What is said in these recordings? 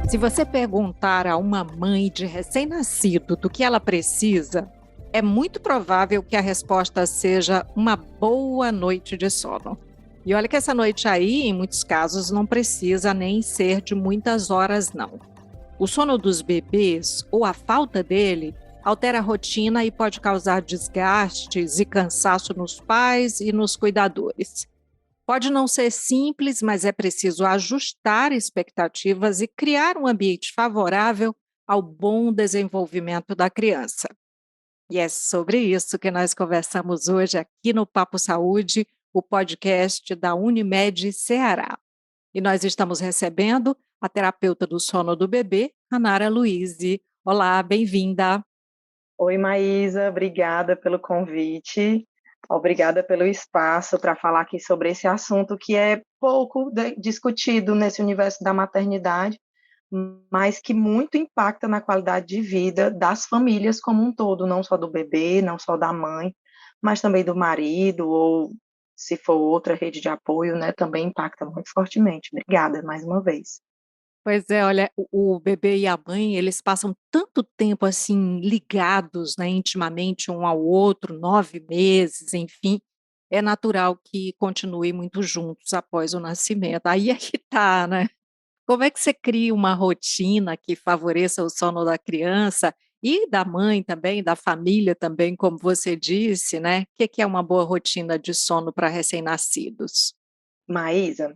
Se você perguntar a uma mãe de recém-nascido do que ela precisa, é muito provável que a resposta seja uma boa noite de sono. E olha que essa noite aí, em muitos casos, não precisa nem ser de muitas horas, não. O sono dos bebês, ou a falta dele, altera a rotina e pode causar desgastes e cansaço nos pais e nos cuidadores. Pode não ser simples, mas é preciso ajustar expectativas e criar um ambiente favorável ao bom desenvolvimento da criança. E é sobre isso que nós conversamos hoje aqui no Papo Saúde, o podcast da Unimed Ceará. E nós estamos recebendo a terapeuta do sono do bebê, a Nara Luise. Olá, bem-vinda. Oi, Maísa, obrigada pelo convite, obrigada pelo espaço para falar aqui sobre esse assunto que é pouco discutido nesse universo da maternidade, mas que muito impacta na qualidade de vida das famílias como um todo, não só do bebê, não só da mãe, mas também do marido, ou se for outra rede de apoio, né, também impacta muito fortemente. Obrigada mais uma vez. Pois é, olha, o bebê e a mãe, eles passam tanto tempo, assim, ligados, né, intimamente um ao outro, 9 meses, enfim, é natural que continuem muito juntos após o nascimento. Aí é que tá, né. Como é que você cria uma rotina que favoreça o sono da criança e da mãe também, da família também, como você disse, né. O que é uma boa rotina de sono para recém-nascidos? Maísa,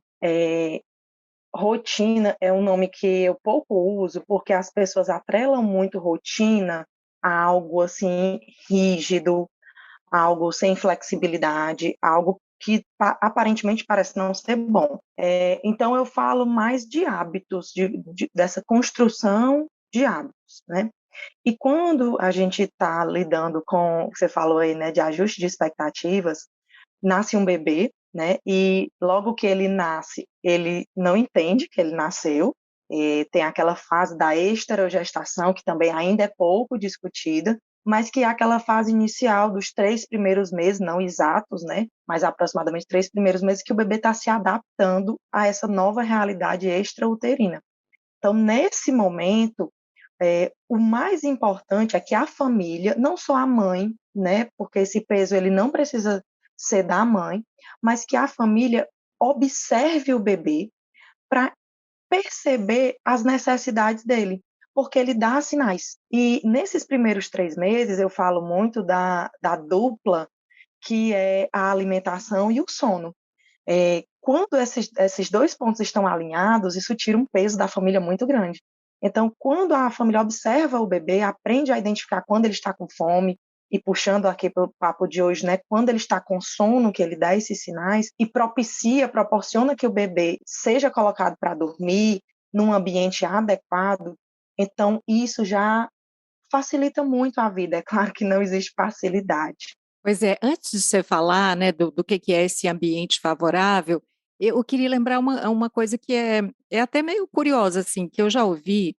rotina é um nome que eu pouco uso, porque as pessoas atrelam muito rotina a algo assim rígido, algo sem flexibilidade, algo que aparentemente parece não ser bom. Então eu falo mais de hábitos, dessa construção de hábitos, né? E quando a gente está lidando com, você falou aí, né, de ajuste de expectativas, nasce um bebê, né? E logo que ele nasce, ele não entende que ele nasceu. E tem aquela fase da esterogestação, que também ainda é pouco discutida, mas que é aquela fase inicial dos 3 primeiros meses, não exatos, né? Mas aproximadamente 3 primeiros meses, que o bebê está se adaptando a essa nova realidade extrauterina. Então, nesse momento, o mais importante é que a família, não só a mãe, né, porque esse peso ele não precisa ser da mãe, mas que a família observe o bebê para perceber as necessidades dele, porque ele dá sinais. E nesses primeiros 3 meses, eu falo muito da dupla, que é a alimentação e o sono. Quando esses dois pontos estão alinhados, isso tira um peso da família muito grande. Então, quando a família observa o bebê, aprende a identificar quando ele está com fome, e puxando aqui para o papo de hoje, né, quando ele está com sono, que ele dá esses sinais, e proporciona que o bebê seja colocado para dormir num ambiente adequado, então isso já facilita muito a vida. É claro que não existe facilidade. Pois é, antes de você falar, né, do que é esse ambiente favorável, eu queria lembrar uma coisa que é até meio curiosa, assim, que eu já ouvi,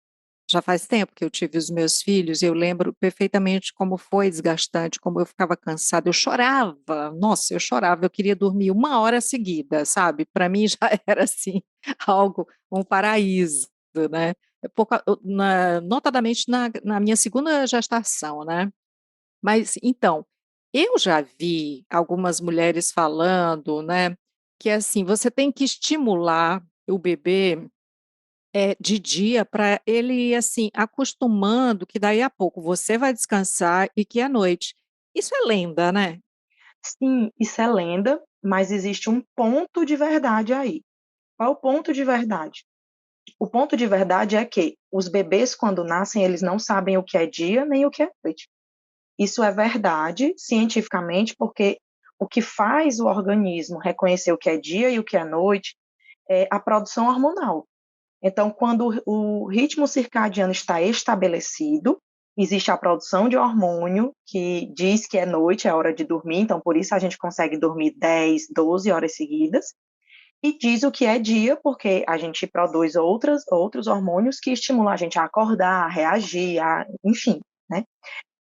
já faz tempo que eu tive os meus filhos, e eu lembro perfeitamente como foi desgastante, como eu ficava cansada, eu chorava, nossa, eu chorava, eu queria dormir 1 hora seguida, sabe, para mim já era, assim, algo, um paraíso, né, notadamente na minha segunda gestação, né. Mas então, eu já vi algumas mulheres falando, né, que assim, você tem que estimular o bebê, de dia para ele ir, assim, acostumando que daí a pouco você vai descansar e que à noite. Isso é lenda, né? Sim, isso é lenda, mas existe um ponto de verdade aí. Qual é o ponto de verdade? O ponto de verdade é que os bebês, quando nascem, eles não sabem o que é dia nem o que é noite. Isso é verdade cientificamente, porque o que faz o organismo reconhecer o que é dia e o que é noite é a produção hormonal. Então, quando o ritmo circadiano está estabelecido, existe a produção de hormônio que diz que é noite, é hora de dormir, então por isso a gente consegue dormir 10, 12 horas seguidas, e diz o que é dia, porque a gente produz outros hormônios que estimulam a gente a acordar, a reagir, enfim, né?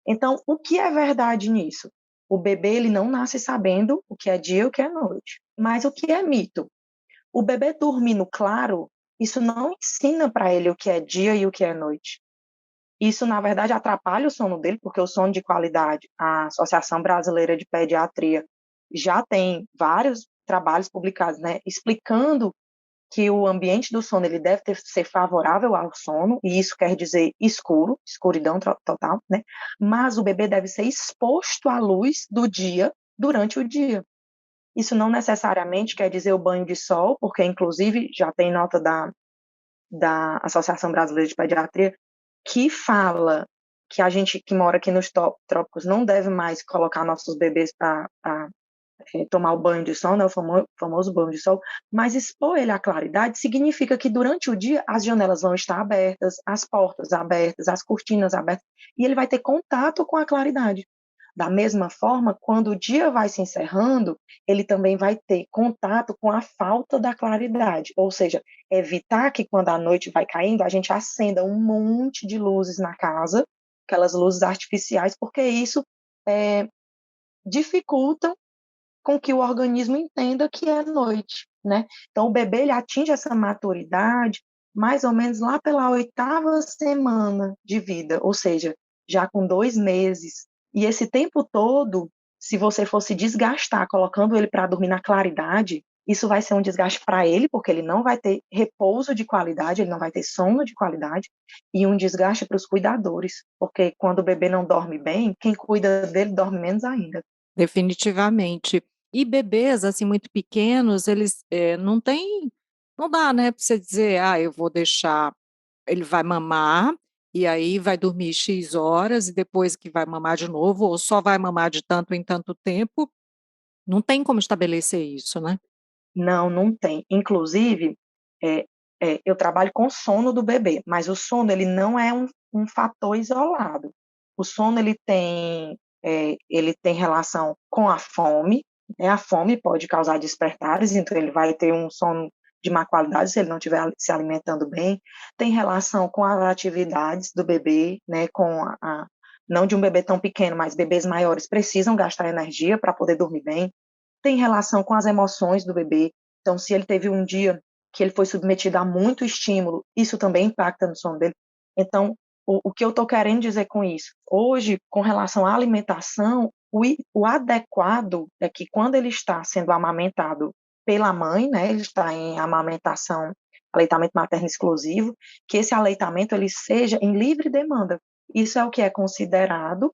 Então, o que é verdade nisso? O bebê ele não nasce sabendo o que é dia e o que é noite. Mas o que é mito? O bebê dormir no claro, isso não ensina para ele o que é dia e o que é noite. Isso, na verdade, atrapalha o sono dele, porque o sono de qualidade, a Associação Brasileira de Pediatria já tem vários trabalhos publicados, né, explicando que o ambiente do sono ele deve ser favorável ao sono, e isso quer dizer escuro, escuridão total, né? Mas o bebê deve ser exposto à luz do dia durante o dia. Isso não necessariamente quer dizer o banho de sol, porque inclusive já tem nota da Associação Brasileira de Pediatria que fala que a gente que mora aqui nos trópicos não deve mais colocar nossos bebês para tomar o banho de sol, né, o famoso banho de sol, mas expor ele à claridade significa que durante o dia as janelas vão estar abertas, as portas abertas, as cortinas abertas, e ele vai ter contato com a claridade. Da mesma forma, quando o dia vai se encerrando, ele também vai ter contato com a falta da claridade, ou seja, evitar que quando a noite vai caindo, a gente acenda um monte de luzes na casa, aquelas luzes artificiais, porque isso dificulta com que o organismo entenda que é noite, né? Então, o bebê ele atinge essa maturidade mais ou menos lá pela 8ª semana de vida, ou seja, já com 2 meses. E esse tempo todo, se você fosse desgastar colocando ele para dormir na claridade, isso vai ser um desgaste para ele, porque ele não vai ter repouso de qualidade, ele não vai ter sono de qualidade, e um desgaste para os cuidadores, porque quando o bebê não dorme bem, quem cuida dele dorme menos ainda. Definitivamente. E bebês, assim, muito pequenos, eles, não dá, né, para você dizer: "Ah, eu vou deixar ele vai mamar, e aí vai dormir X horas e depois que vai mamar de novo, ou só vai mamar de tanto em tanto tempo", não tem como estabelecer isso, né? Não, não tem. Inclusive, eh eu trabalho com o sono do bebê, mas o sono ele não é um fator isolado. O sono ele tem relação com a fome, né, a fome pode causar despertares, então ele vai ter um sono de má qualidade se ele não estiver se alimentando bem. Tem relação com as atividades do bebê, né, com a não de um bebê tão pequeno, mas bebês maiores precisam gastar energia para poder dormir bem. Tem relação com as emoções do bebê. Então, se ele teve um dia que ele foi submetido a muito estímulo, isso também impacta no sono dele. Então, o que eu estou querendo dizer com isso? Hoje, com relação à alimentação, o adequado é que quando ele está sendo amamentado pela mãe, né, ele está em amamentação, aleitamento materno exclusivo, que esse aleitamento ele seja em livre demanda. Isso é o que é considerado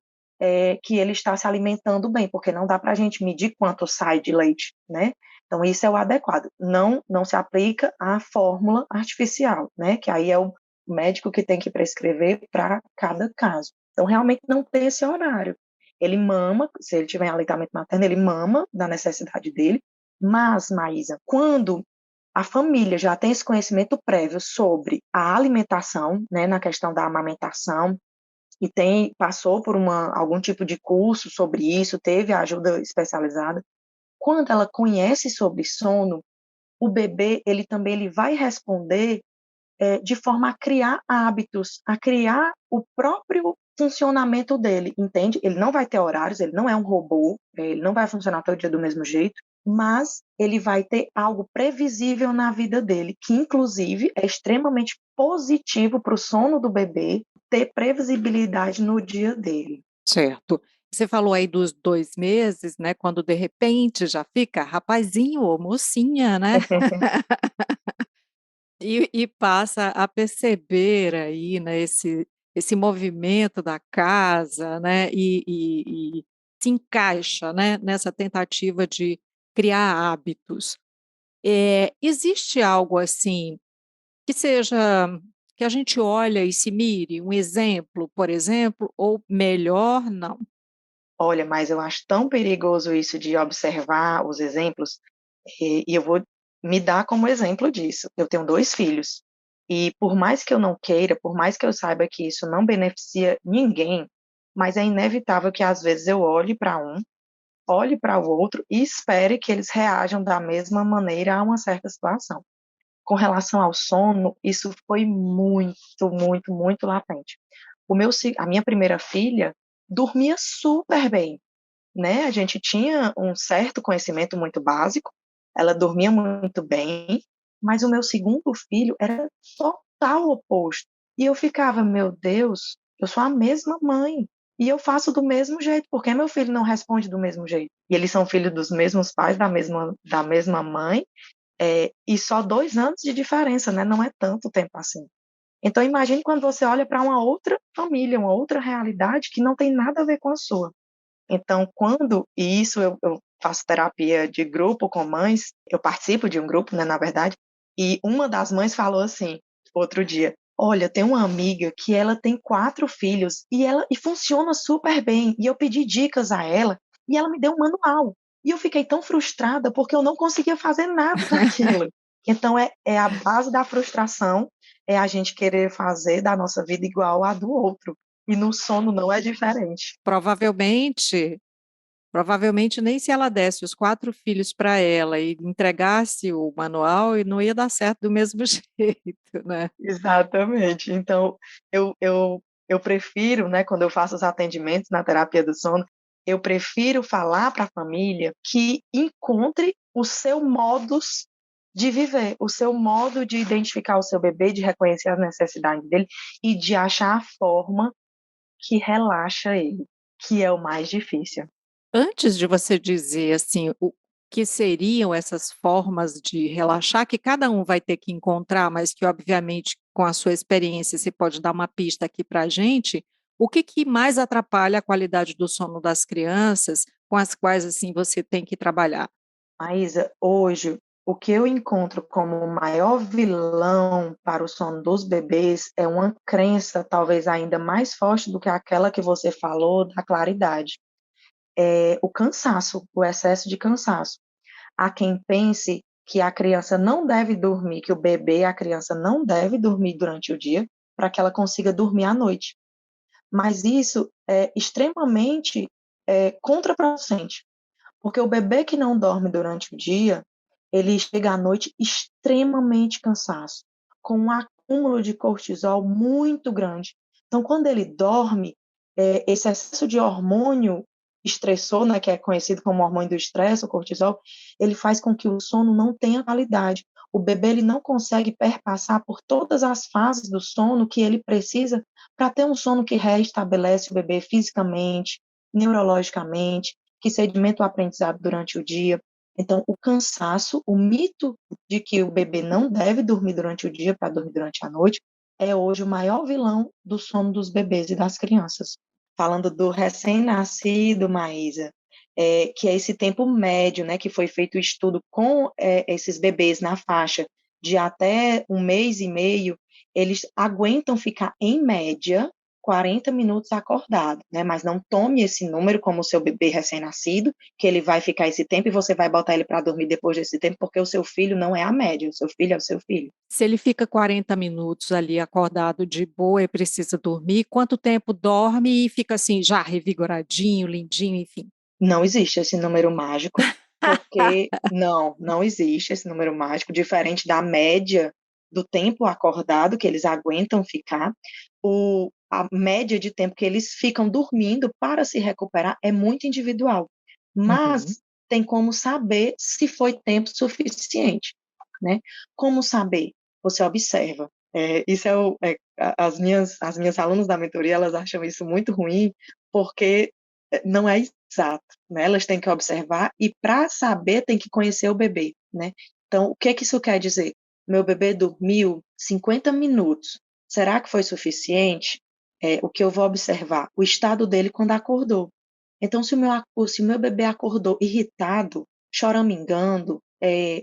que ele está se alimentando bem, porque não dá para a gente medir quanto sai de leite, né? Então, isso é o adequado. Não se aplica à fórmula artificial, né? Que aí é o médico que tem que prescrever para cada caso. Então, realmente não tem esse horário. Ele mama, se ele tiver aleitamento materno, ele mama da necessidade dele, mas, Maísa, quando a família já tem esse conhecimento prévio sobre a alimentação, né, na questão da amamentação, e passou por algum tipo de curso sobre isso, teve ajuda especializada. Quando ela conhece sobre sono, o bebê ele vai responder de forma a criar hábitos, a criar o próprio funcionamento dele, entende? Ele não vai ter horários, ele não é um robô, ele não vai funcionar todo dia do mesmo jeito, mas ele vai ter algo previsível na vida dele, que inclusive é extremamente positivo para o sono do bebê ter previsibilidade no dia dele. Certo. Você falou aí dos 2 meses, né, quando de repente já fica rapazinho ou mocinha, né, e passa a perceber aí, né, esse movimento da casa, né, e se encaixa, né, nessa tentativa de criar hábitos. Existe algo assim que seja que a gente olha e se mire, um exemplo, por exemplo, ou melhor não? Olha, mas eu acho tão perigoso isso de observar os exemplos, e eu vou me dar como exemplo disso. Eu tenho 2 filhos, e por mais que eu não queira, por mais que eu saiba que isso não beneficia ninguém, mas é inevitável que às vezes eu olhe para um, olhe para o outro e espere que eles reajam da mesma maneira a uma certa situação. Com relação ao sono, isso foi muito, muito, muito latente. A minha primeira filha dormia super bem, né, a gente tinha um certo conhecimento muito básico, ela dormia muito bem, Mas o meu segundo filho era total oposto. E eu ficava, meu Deus, eu sou a mesma mãe. E eu faço do mesmo jeito. Por que meu filho não responde do mesmo jeito? E eles são filhos dos mesmos pais, da mesma mãe, e só 2 anos de diferença, né? Não é tanto tempo assim. Então, imagine quando você olha para uma outra família, uma outra realidade que não tem nada a ver com a sua. Então, e isso eu faço terapia de grupo com mães, eu participo de um grupo, né, na verdade, e uma das mães falou assim, outro dia, olha, tem uma amiga que ela tem 4 filhos e funciona super bem, e eu pedi dicas a ela, e ela me deu um manual, e eu fiquei tão frustrada porque eu não conseguia fazer nada daquilo. Então, é a base da frustração, é a gente querer fazer da nossa vida igual à do outro, e no sono não é diferente. Provavelmente provavelmente nem se ela desse os 4 filhos para ela e entregasse o manual, e não ia dar certo do mesmo jeito, né. Exatamente. Então, eu prefiro, né, quando eu faço os atendimentos na terapia do sono, eu prefiro falar para a família que encontre o seu modus de viver, o seu modo de identificar o seu bebê, de reconhecer as necessidades dele e de achar a forma que relaxa ele, que é o mais difícil. Antes de você dizer, assim, o que seriam essas formas de relaxar, que cada um vai ter que encontrar, mas que obviamente com a sua experiência você pode dar uma pista aqui para a gente, o que mais atrapalha a qualidade do sono das crianças, com as quais, assim, você tem que trabalhar? Maísa, hoje, o que eu encontro como o maior vilão para o sono dos bebês é uma crença, talvez ainda mais forte do que aquela que você falou, da claridade. É o cansaço, o excesso de cansaço. Há quem pense que a criança não deve dormir, que o bebê, a criança não deve dormir durante o dia, para que ela consiga dormir à noite. Mas isso é extremamente contraproducente. Porque o bebê que não dorme durante o dia, ele chega à noite extremamente cansado, com um acúmulo de cortisol muito grande. Então, quando ele dorme, esse excesso de hormônio estressor, né, que é conhecido como hormônio do estresse, o cortisol, ele faz com que o sono não tenha qualidade. O bebê ele não consegue perpassar por todas as fases do sono que ele precisa para ter um sono que restabelece o bebê fisicamente, neurologicamente, que sedimenta o aprendizado durante o dia. Então, o cansaço, o mito de que o bebê não deve dormir durante o dia para dormir durante a noite, é hoje o maior vilão do sono dos bebês e das crianças. Falando do recém-nascido, Maísa, que é esse tempo médio, né, que foi feito o estudo com esses bebês na faixa de até 1 mês e meio, eles aguentam ficar, em média, 40 minutos acordado, né? Mas não tome esse número como o seu bebê recém-nascido, que ele vai ficar esse tempo e você vai botar ele para dormir depois desse tempo, porque o seu filho não é a média, o seu filho é o seu filho. Se ele fica 40 minutos ali acordado de boa e precisa dormir, quanto tempo dorme e fica assim já revigoradinho, lindinho, enfim? Não existe esse número mágico, porque não existe esse número mágico, diferente da média do tempo acordado que eles aguentam ficar, a média de tempo que eles ficam dormindo para se recuperar é muito individual, Uhum. mas tem como saber se foi tempo suficiente, né? Como saber? Você observa. Isso as minhas alunas da mentoria, elas acham isso muito ruim, porque não é exato, né? Elas têm que observar e para saber tem que conhecer o bebê, né? Então, o que é que isso quer dizer? Meu bebê dormiu 50 minutos. Será que foi suficiente? O que eu vou observar? O estado dele quando acordou. Então, se o meu bebê acordou irritado, choramingando,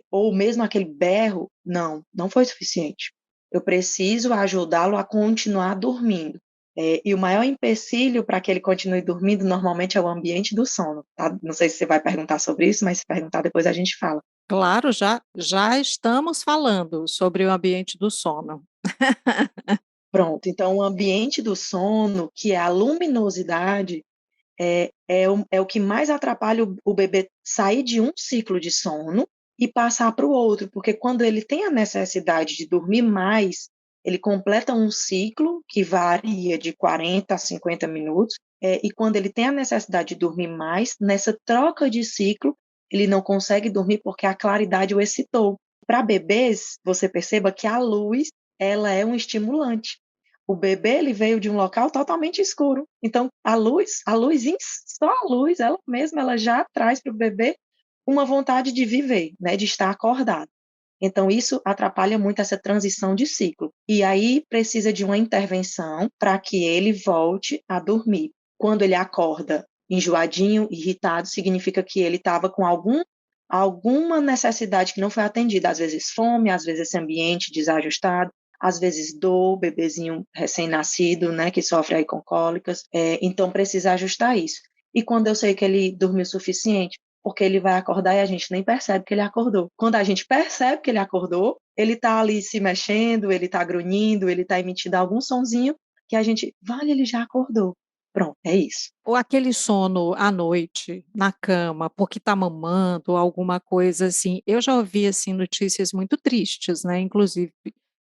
ou mesmo aquele berro, não foi suficiente. Eu preciso ajudá-lo a continuar dormindo. E o maior empecilho para que ele continue dormindo normalmente é o ambiente do sono, tá? Não sei se você vai perguntar sobre isso, mas se perguntar depois a gente fala. Claro, já estamos falando sobre o ambiente do sono. Pronto, então o ambiente do sono, que é a luminosidade, é o que mais atrapalha o bebê sair de um ciclo de sono e passar para o outro, porque quando ele tem a necessidade de dormir mais, ele completa um ciclo que varia de 40 a 50 minutos, e quando ele tem a necessidade de dormir mais, nessa troca de ciclo, ele não consegue dormir porque a claridade o excitou. Para bebês, você perceba que a luz, ela é um estimulante. O bebê, ele veio de um local totalmente escuro. Então, só a luz, ela mesma, ela já traz para o bebê uma vontade de viver, né, de estar acordado. Então, isso atrapalha muito essa transição de ciclo. E aí precisa de uma intervenção para que ele volte a dormir. Quando ele acorda enjoadinho, irritado, significa que ele estava com alguma necessidade que não foi atendida. Às vezes fome, às vezes esse ambiente desajustado, às vezes dor, bebezinho recém-nascido, né, que sofre aí com cólicas. Então, precisa ajustar isso. E quando eu sei que ele dormiu o suficiente, porque ele vai acordar e a gente nem percebe que ele acordou. Quando a gente percebe que ele acordou, ele está ali se mexendo, ele está grunhindo, ele está emitindo algum sonzinho que a gente, vale, ele já acordou. Pronto, é isso. Ou aquele sono à noite, na cama, porque está mamando, ou alguma coisa assim. Eu já ouvi, assim, notícias muito tristes, né, inclusive,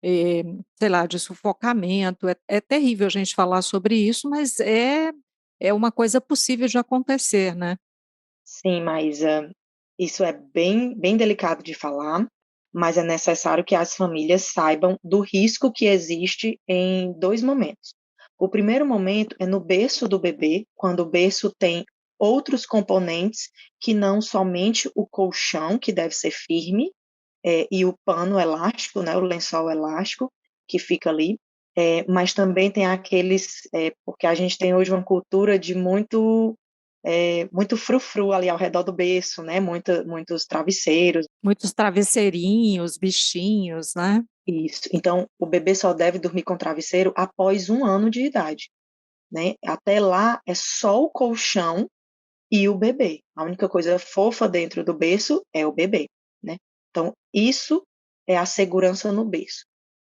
eh, sei lá, de sufocamento. É terrível a gente falar sobre isso, mas é uma coisa possível de acontecer, né. Sim, mas isso é bem, bem delicado de falar, mas é necessário que as famílias saibam do risco que existe em dois momentos. O primeiro momento é no berço do bebê, quando o berço tem outros componentes que não somente o colchão, que deve ser firme, e o pano elástico, né, o lençol elástico que fica ali, mas também tem aqueles, porque a gente tem hoje uma cultura de muito frufru ali ao redor do berço, né, muitos travesseiros. Muitos travesseirinhos, bichinhos, né. Isso. Então, o bebê só deve dormir com travesseiro após 1 ano de idade, né? Até lá é só o colchão e o bebê. A única coisa fofa dentro do berço é o bebê, né? Então, isso é a segurança no berço.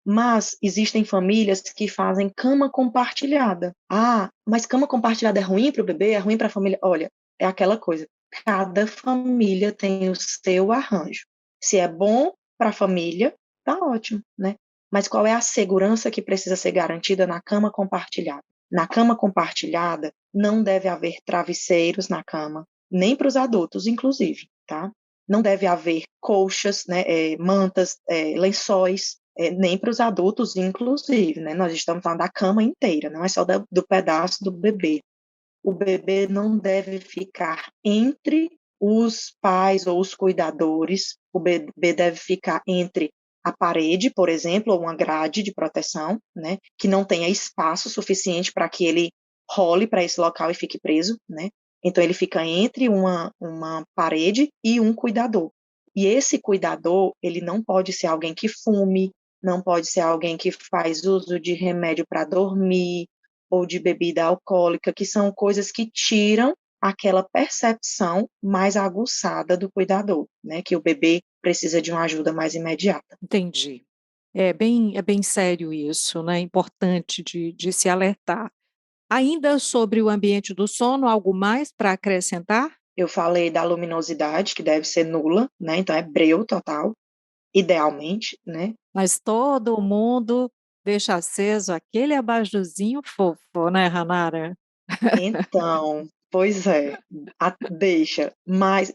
Mas existem famílias que fazem cama compartilhada. Ah, mas cama compartilhada é ruim para o bebê? É ruim para a família? Olha, é aquela coisa. Cada família tem o seu arranjo. Se é bom para a família, tá ótimo, né? Mas qual é a segurança que precisa ser garantida na cama compartilhada? Na cama compartilhada, não deve haver travesseiros na cama, nem para os adultos, inclusive, tá? Não deve haver colchas, né, mantas, lençóis, nem para os adultos, inclusive, né? Nós estamos falando da cama inteira, não é só do pedaço do bebê. O bebê não deve ficar entre os pais ou os cuidadores, o bebê deve ficar entre a parede, por exemplo, ou uma grade de proteção, né, que não tenha espaço suficiente para que ele role para esse local e fique preso, né? Então ele fica entre uma parede e um cuidador. E esse cuidador, ele não pode ser alguém que fume, não pode ser alguém que faz uso de remédio para dormir, ou de bebida alcoólica, que são coisas que tiram aquela percepção mais aguçada do cuidador, né, que o bebê precisa de uma ajuda mais imediata. Entendi. É bem sério isso, né, importante de se alertar. Ainda sobre o ambiente do sono, algo mais para acrescentar? Eu falei da luminosidade, que deve ser nula, né, então é breu total, idealmente, né. Mas todo mundo deixa aceso aquele abajurzinho fofo, né, Hanara? Então, pois é, deixa, mas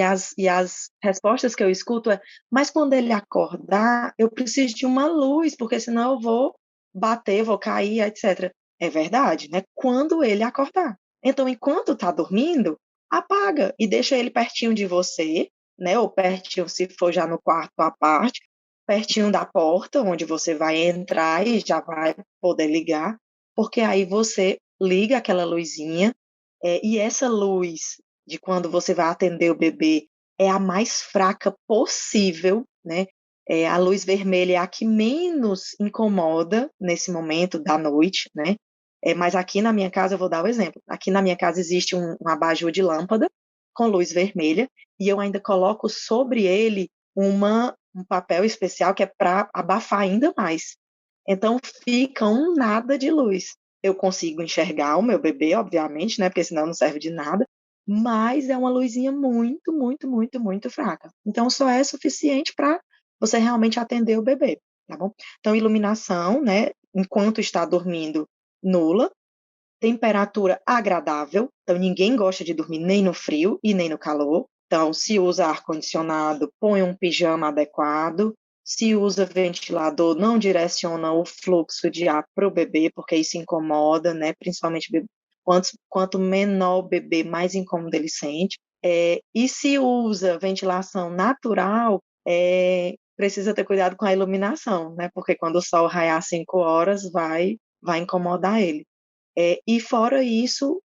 as respostas que eu escuto é: "Mas quando ele acordar, eu preciso de uma luz, porque senão eu vou bater, vou cair, etcétera". É verdade, né, quando ele acordar. Então, enquanto está dormindo, apaga e deixa ele pertinho de você, né, ou pertinho, se for já no quarto à parte, pertinho da porta onde você vai entrar e já vai poder ligar, porque aí você liga aquela luzinha, e essa luz de quando você vai atender o bebê é a mais fraca possível, né, a luz vermelha é a que menos incomoda nesse momento da noite, né, mas aqui na minha casa eu vou dar o exemplo, aqui na minha casa existe um abajur de lâmpada com luz vermelha, e eu ainda coloco sobre ele um papel especial que é para abafar ainda mais. Então fica um nada de luz. Eu consigo enxergar o meu bebê, obviamente, né, porque senão não serve de nada, mas é uma luzinha muito, muito, muito, muito fraca. Então só é suficiente para você realmente atender o bebê, tá bom? Então iluminação, né, enquanto está dormindo, nula, temperatura agradável, então ninguém gosta de dormir nem no frio e nem no calor, Então, se usa ar-condicionado, põe um pijama adequado. Se usa ventilador, não direciona o fluxo de ar para o bebê, porque isso incomoda, né? Principalmente quanto menor o bebê, mais incômodo ele sente. E se usa ventilação natural, precisa ter cuidado com a iluminação, né? Porque quando o sol raiar às 5 horas, vai incomodar ele. E fora isso,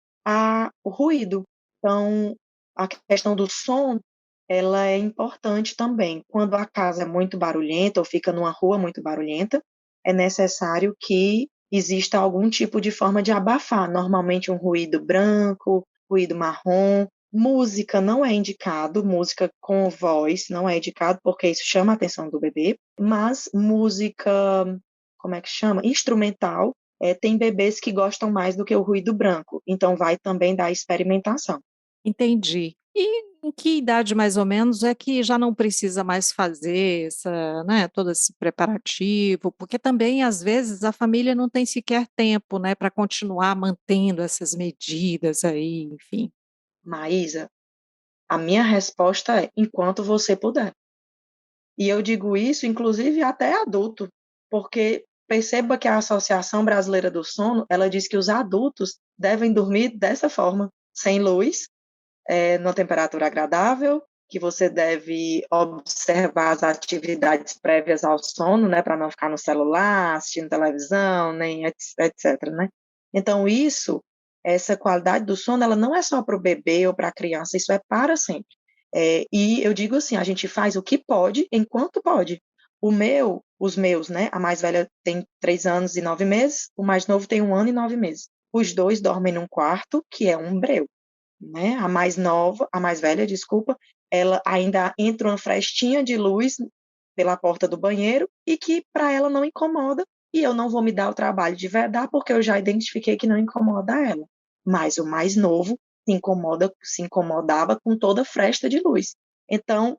o ruído. Então, a questão do som, ela é importante também. Quando a casa é muito barulhenta ou fica numa rua muito barulhenta, é necessário que exista algum tipo de forma de abafar. Normalmente um ruído branco, ruído marrom. Música não é indicado, música com voz não é indicado, porque isso chama a atenção do bebê, mas música, como é que chama? Instrumental, tem bebês que gostam mais do que o ruído branco, então vai também dar experimentação. Entendi. E em que idade mais ou menos é que já não precisa mais fazer essa, né, todo esse preparativo? Porque também às vezes a família não tem sequer tempo, né, para continuar mantendo essas medidas aí, enfim. Maísa, a minha resposta é: enquanto você puder. E eu digo isso, inclusive, até adulto, porque perceba que a Associação Brasileira do Sono, ela diz que os adultos devem dormir dessa forma, sem luz, numa temperatura agradável, que você deve observar as atividades prévias ao sono, né, para não ficar no celular, assistindo televisão, nem etc, né? Então, essa qualidade do sono, ela não é só para o bebê ou para a criança, isso é para sempre. E eu digo assim, a gente faz o que pode, enquanto pode. Os meus, né, a mais velha tem 3 anos e 9 meses, o mais novo tem 1 ano e 9 meses. Os dois dormem num quarto, que é um breu, né? A mais nova, a mais velha, desculpa, ela ainda entra uma frestinha de luz pela porta do banheiro e que para ela não incomoda, e eu não vou me dar o trabalho de vedar porque eu já identifiquei que não incomoda ela. Mas o mais novo se incomodava com toda fresta de luz. Então,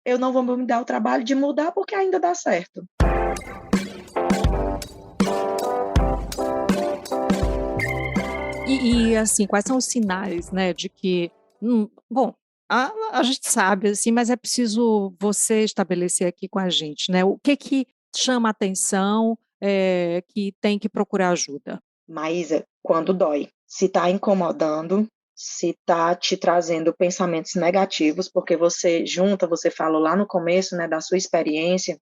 eu não vou me dar o trabalho de mudar porque ainda dá certo. Assim, quais são os sinais, né, de que, bom, a gente sabe, assim, mas é preciso você estabelecer aqui com a gente, né, o que que chama atenção, que tem que procurar ajuda? Maísa, quando dói, se está incomodando, se está te trazendo pensamentos negativos, porque você falou lá no começo, né, da sua experiência,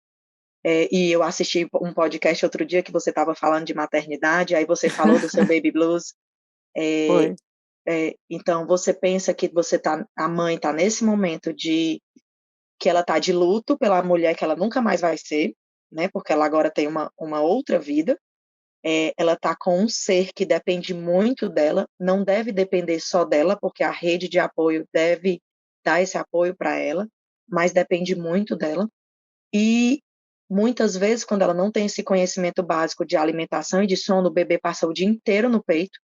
e eu assisti um podcast outro dia que você estava falando de maternidade, aí você falou do seu baby blues, Foi. então você pensa que a mãe está nesse momento que ela está de luto pela mulher que ela nunca mais vai ser, né, porque ela agora tem uma outra vida, ela está com um ser que depende muito dela, não deve depender só dela, porque a rede de apoio deve dar esse apoio para ela, mas depende muito dela. E muitas vezes, quando ela não tem esse conhecimento básico de alimentação e de sono, o bebê passa o dia inteiro no peito,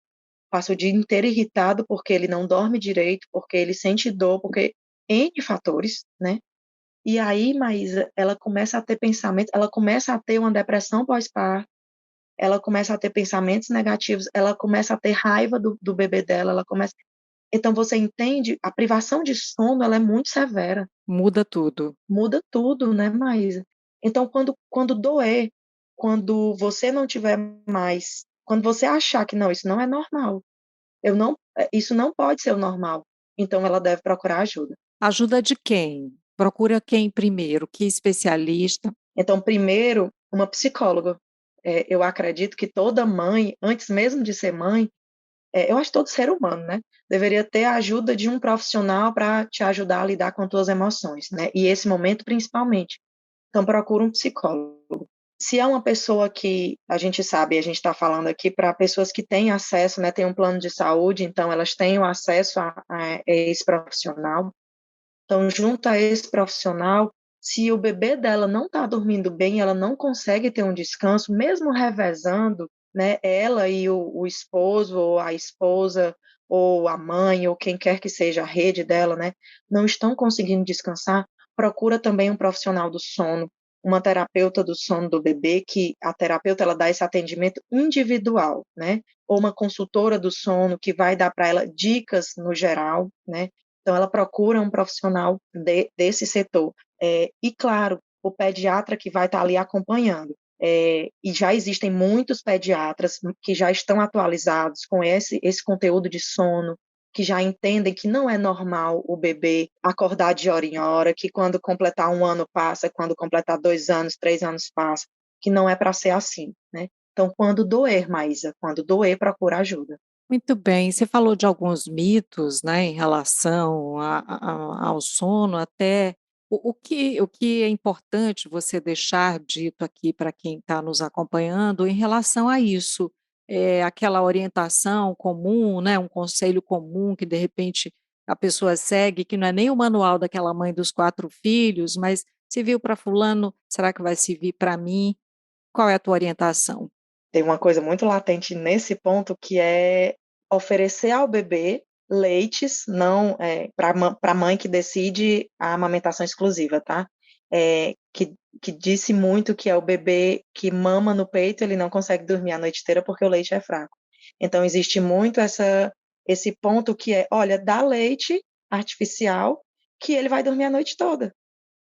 passa o dia inteiro irritado porque ele não dorme direito, porque ele sente dor, porque N fatores, né? E aí, Maísa, ela começa a ter pensamentos, ela começa a ter uma depressão pós-parto, ela começa a ter pensamentos negativos, ela começa a ter raiva do bebê dela, ela começa. Então você entende, a privação de sono, ela é muito severa, Muda tudo. muda tudo, né, Maísa? Então quando doer, quando você não tiver mais, quando você achar que não, isso não é normal, isso não pode ser o normal, então ela deve procurar ajuda. Ajuda de quem? Procura quem primeiro? Que especialista? Então, primeiro, uma psicóloga. Eu acredito que toda mãe, antes mesmo de ser mãe, eu acho que todo ser humano, né, deveria ter a ajuda de um profissional para te ajudar a lidar com as tuas emoções, né, e esse momento principalmente. Então procura um psicólogo. Se é uma pessoa que a gente sabe, a gente está falando aqui para pessoas que têm acesso, né, têm um plano de saúde, então elas têm o acesso a esse profissional. Então, junto a esse profissional, se o bebê dela não está dormindo bem, ela não consegue ter um descanso, mesmo revezando, né, ela e o esposo, ou a esposa, ou a mãe, ou quem quer que seja a rede dela, né, não estão conseguindo descansar, procura também um profissional do sono, uma terapeuta do sono do bebê, que a terapeuta ela dá esse atendimento individual, né, ou uma consultora do sono que vai dar para ela dicas no geral, né, Então, ela procura um profissional desse setor. E, claro, o pediatra que vai estar ali acompanhando. E já existem muitos pediatras que já estão atualizados com esse conteúdo de sono, que já entendem que não é normal o bebê acordar de hora em hora, que quando completar 1 ano passa, quando completar 2 anos, 3 anos passa, que não é para ser assim, né? Então, quando doer, Maísa, quando doer, procura ajuda. Muito bem, você falou de alguns mitos, né, em relação ao sono, até o que é importante você deixar dito aqui para quem está nos acompanhando em relação a isso, aquela orientação comum, né, um conselho comum que de repente a pessoa segue, que não é nem o manual daquela mãe dos 4 filhos, mas se viu para fulano, será que vai servir para mim? Qual é a tua orientação? Tem uma coisa muito latente nesse ponto que é oferecer ao bebê leites, não para a mãe que decide a amamentação exclusiva, tá? Que disse muito que é o bebê que mama no peito, ele não consegue dormir a noite inteira porque o leite é fraco. Então, existe muito esse ponto que é, olha, dá leite artificial que ele vai dormir a noite toda.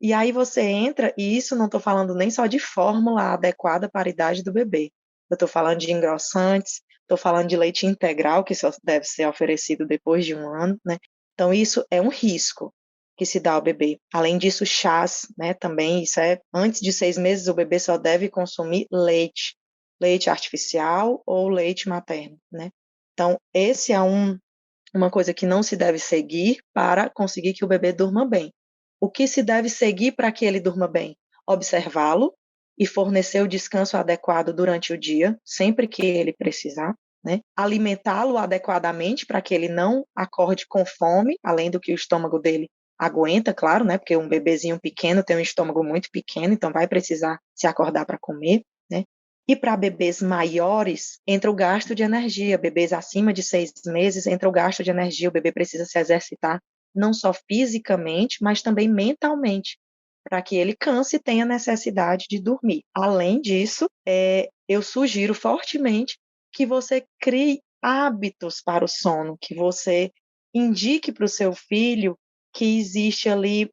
E aí você entra, e isso não estou falando nem só de fórmula adequada para a idade do bebê. Eu estou falando de engrossantes, estou falando de leite integral, que só deve ser oferecido depois de 1 ano, né? Então, isso é um risco que se dá ao bebê. Além disso, chás, né? Também, isso antes de 6 meses, o bebê só deve consumir leite artificial ou leite materno, né? Então, esse é uma coisa que não se deve seguir para conseguir que o bebê durma bem. O que se deve seguir para que ele durma bem? Observá-lo e fornecer o descanso adequado durante o dia, sempre que ele precisar, né? Alimentá-lo adequadamente para que ele não acorde com fome, além do que o estômago dele aguenta, claro, né? Porque um bebezinho pequeno tem um estômago muito pequeno, então vai precisar se acordar para comer, né? E para bebês maiores, entra o gasto de energia. Bebês acima de 6 meses, entra o gasto de energia. O bebê precisa se exercitar, não só fisicamente, mas também mentalmente, para que ele canse e tenha necessidade de dormir. Além disso, eu sugiro fortemente que você crie hábitos para o sono, que você indique para o seu filho que existe ali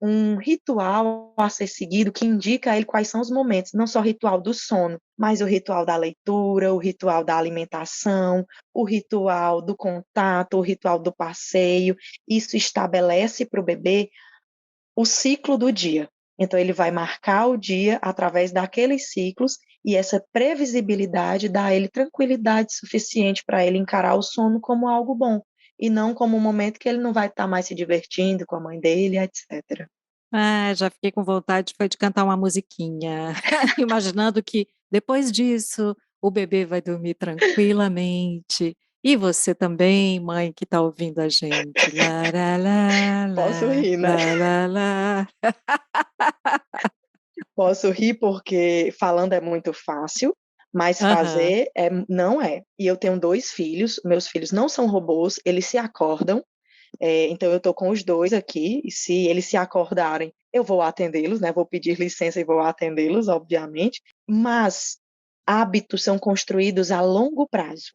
um ritual a ser seguido que indica a ele quais são os momentos, não só o ritual do sono, mas o ritual da leitura, o ritual da alimentação, o ritual do contato, o ritual do passeio. Isso estabelece para o bebê o ciclo do dia. Então, ele vai marcar o dia através daqueles ciclos e essa previsibilidade dá a ele tranquilidade suficiente para ele encarar o sono como algo bom e não como um momento que ele não vai estar mais se divertindo com a mãe dele, etc. Ah, já fiquei com vontade foi de cantar uma musiquinha, imaginando que depois disso o bebê vai dormir tranquilamente. E você também, mãe que está ouvindo a gente. Posso rir, né? Lá, lá, lá. Posso rir porque falando é muito fácil, mas Aham. fazer não é. E eu tenho 2 filhos, meus filhos não são robôs, eles se acordam, então eu estou com os dois aqui, e se eles se acordarem, eu vou atendê-los, né? Vou pedir licença e vou atendê-los, obviamente, mas hábitos são construídos a longo prazo,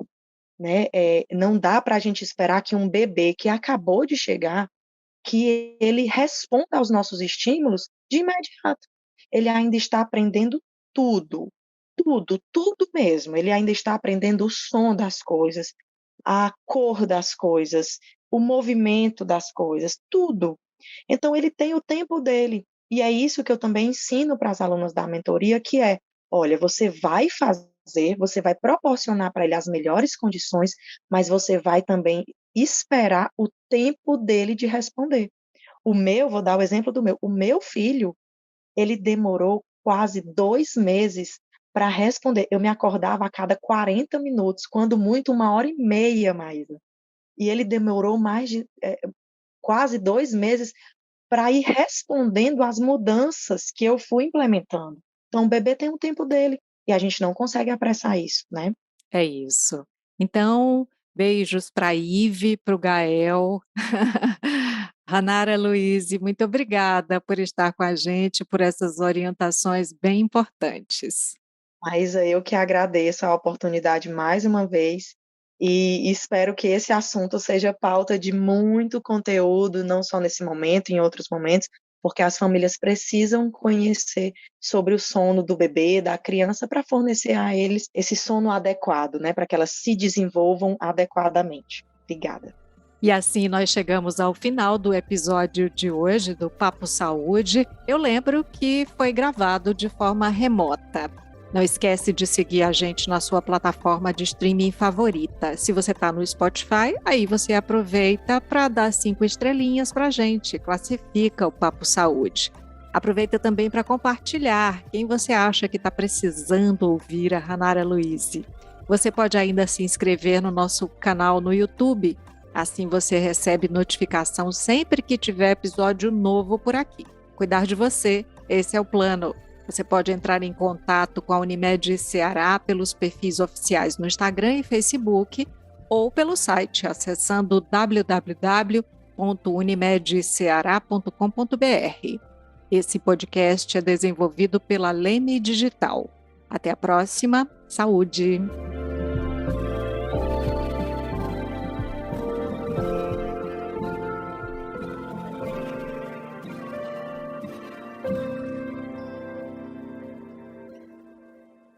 né? Não dá para a gente esperar que um bebê que acabou de chegar, que ele responda aos nossos estímulos de imediato. Ele ainda está aprendendo tudo, tudo, tudo mesmo. Ele ainda está aprendendo o som das coisas, a cor das coisas, o movimento das coisas, tudo. Então ele tem o tempo dele. E é isso que eu também ensino para as alunas da mentoria, que é, olha, você vai fazer, você vai proporcionar para ele as melhores condições, mas você vai também esperar o tempo dele de responder. Vou dar o exemplo do meu. O meu filho, ele demorou quase 2 meses para responder. Eu me acordava a cada 40 minutos, quando muito 1 hora e meia, Maísa. E ele demorou quase 2 meses para ir respondendo às mudanças que eu fui implementando. Então, o bebê tem o tempo dele e a gente não consegue apressar isso, né? É isso. Então, beijos para a Ive, para o Gael. Ranara Luiz, muito obrigada por estar com a gente, por essas orientações bem importantes. Maísa, eu que agradeço a oportunidade mais uma vez E espero que esse assunto seja pauta de muito conteúdo, não só nesse momento, em outros momentos, porque as famílias precisam conhecer sobre o sono do bebê, da criança, para fornecer a eles esse sono adequado, né, para que elas se desenvolvam adequadamente. Obrigada. E assim nós chegamos ao final do episódio de hoje do Papo Saúde. Eu lembro que foi gravado de forma remota. Não esquece de seguir a gente na sua plataforma de streaming favorita. Se você está no Spotify, aí você aproveita para dar 5 estrelinhas para a gente, classifica o Papo Saúde. Aproveita também para compartilhar quem você acha que está precisando ouvir a Hanara Louise. Você pode ainda se inscrever no nosso canal no YouTube, assim você recebe notificação sempre que tiver episódio novo por aqui. Cuidar de você, esse é o plano. Você pode entrar em contato com a Unimed Ceará pelos perfis oficiais no Instagram e Facebook ou pelo site acessando www.unimedceara.com.br. Esse podcast é desenvolvido pela Leme Digital. Até a próxima. Saúde!